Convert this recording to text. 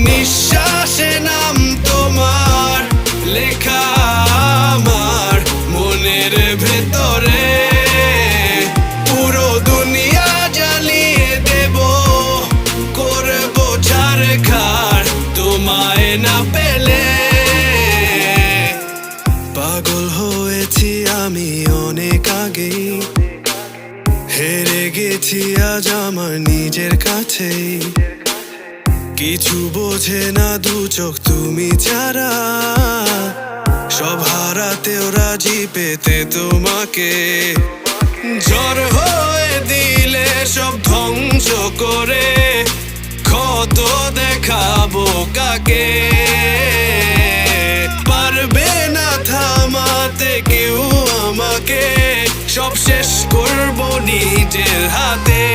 নিঃশ্বাসে নাম তোমার লেখা আমার মনের ভেতরে। পুরো দুনিয়া জ্বালিয়ে দেব, করবো ছারখার তোমায় না পেলে। পাগল হয়েছি আমি অনেক আগেই, হেরে গেছি আজ আমার নিজের কাছেই। কিছু বোঝে না দু চোখ তুমি ছাড়া, সব হারাতেও রাজি পেতে তোমাকে। ঝড় হয়ে দিলে সব ধ্বংস করে ক্ষত দেখাবো কাকে। পারবে না থামাতে কেউ আমাকে, সব শেষ করবো নিজের হাতে।